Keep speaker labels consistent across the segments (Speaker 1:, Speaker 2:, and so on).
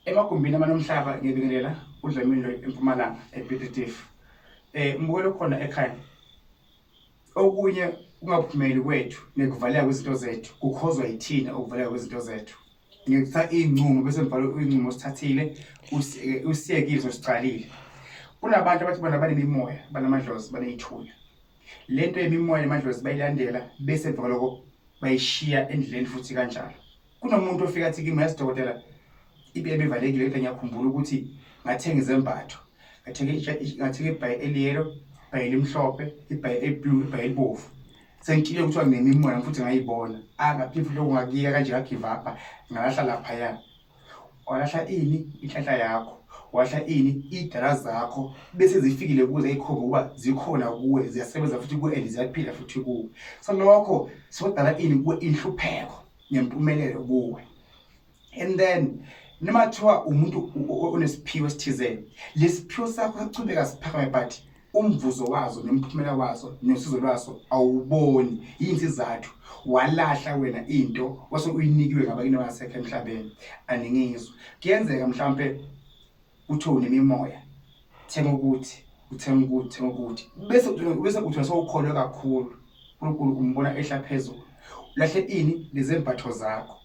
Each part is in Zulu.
Speaker 1: Emagumbini amanomhlaba ngibingelela uDlamini eMpumalanga ePetitive. Mbukelo khona ekhaya. Okunye kungaphumeli kwethu nekuvaleka kwezinto zethu kukhozwa yithina ukuvaleka kwezinto zethu. Ngikuthatha inqumo bese ngibhala inqumo sithathile usiyekile sicalile. Kunabantu abathi bona banemimoya, banamadlozi, baneyithunya. Lento yemimoya namadlozi bayilandela bese emva kwalokho bayishiya endleleni futhi kanjalo. Kunomuntu ofika athi kimi yasidokotela ibe ebevalekile kodwa ngiyakhumbula ukuthi ngathenga izembatho. Ngathenga ibhayi eliyelo, ibhayi elimhlophe, ibhayi eblue, ibhayi elibovu. Sengitshile ukuthi nginemimoya futhi ngayibona. Ngaphinde lokho ngakuyeka kanje ngagive up ngalahla lapha. Walahla ini inhlahla yakho, walahla ini idala zakho bese zifikile kuze ikhomba ukuba zikhona kuwe, ziyasebenza futhi kuwe and ziyaphila futhi kuwe. So lokho sodala ini kuwe inhlupheko nempumelelo kuwe. And then noma thiwa umuntu onesiphiwo esithizeni, lesiphiwo sakho sachubeka siphakame but umvuzo wazo nemphumela wazo nosizo lwaso awuboni. Yinzizathu walahla wena into wase uyinikiwe ngabakini basekhe emhlabeni. Aningizwe kuyenzeka mhlambe uthi unemimoya, thenga ukuthi bese uthi sowukholwe kakhulu uNkulunkulu umbona ehla phezulu, lahle ini lezembatho zakho.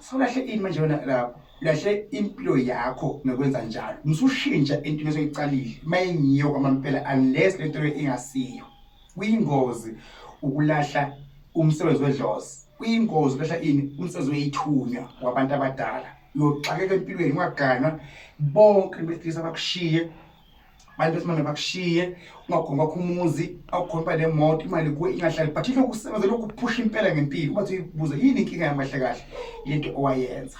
Speaker 1: So lahle ini manje wena lapho lahle impilo yakho ngekwenza njalo. Musushintsha into esoyicalile mayingiyo kwamampela unless lento ingasiyo. Kuyingozi ukulahla umsebenzi wedlozi. Kuyingozi ukulahla ini umsebenzi weyithunya wabantu abadala. Uyoxakeka empilweni ungagana bonke besilisa bakushiye, abantu besimame bakushiye, ungakhomba umuzi, awukhomba nemoto, imali kuwe ingahlali but lokho kusebenza lokho kuphusha impela ngempilo. Bathi uyibuza yini inkinga yamahle kahle into owayenza.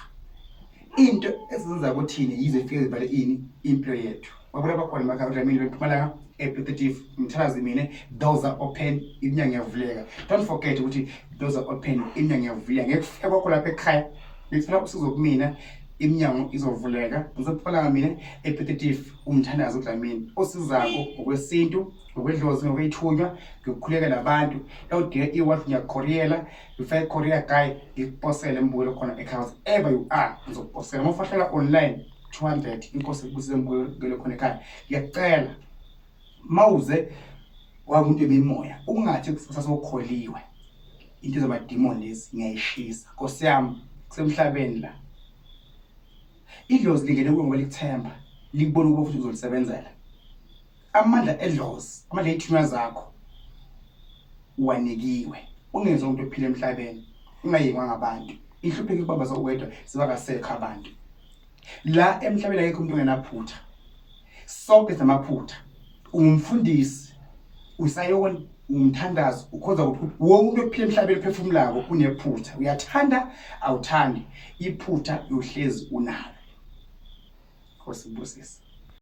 Speaker 1: Into ezenza ukuthini yize ifike zivale ini impilo yethu. Wabona bakhona emakhaya uDlamini eMpumalanga ePetitive. Mthalazi mina doors are open, iminyango iyavuleka. Don't forget ukuthi doors are open, iminyango iyavuleka. Ngekufika kwakho lapha ekhaya ngicela usizo kumina, iminyango izovuleka. Ngizophela mina ePetitive umthandazo uDlamini osizako ngokwesintu, ngokwedlozi, ngokwethunywa, ngikukhuleka nabantu. Lawudinga iwathi ngiyakhoriyela, ngifake Korea guy ngiposele mbukelo khona ekhaya ever you are ngizokuposela. Mawufahlela online 200 inkosi kusize mbukelo khona ekhaya. Ngiyacela mawuze wamuntu emimoya ungathi kusasa sokholiwe. Into zamademon lezi ngiyayishisa. Nkosi yami kusemhlabeni la. Idlozi lingene kuwe ngokulithemba, likubona ukuba futhi uzolisebenzela. Amandla edlozi, amandla ethunywa zakho wanikiwe. Ungezwe umuntu ophila emhlabeni, ungayengwa ngabantu. Ihlupheke kubabaza uwedwa sibakasekho abantu. La emhlabeni akekho umuntu ongenaphutha. Sonke sinamaphutha. Umfundisi, usayoni, umthandazo, ukhoza ukuthi wonke umuntu ophila emhlabeni ophefumulayo unephutha. Uyathanda awuthandi, iphutha yohlezi unalo. Nkosi ngibusise.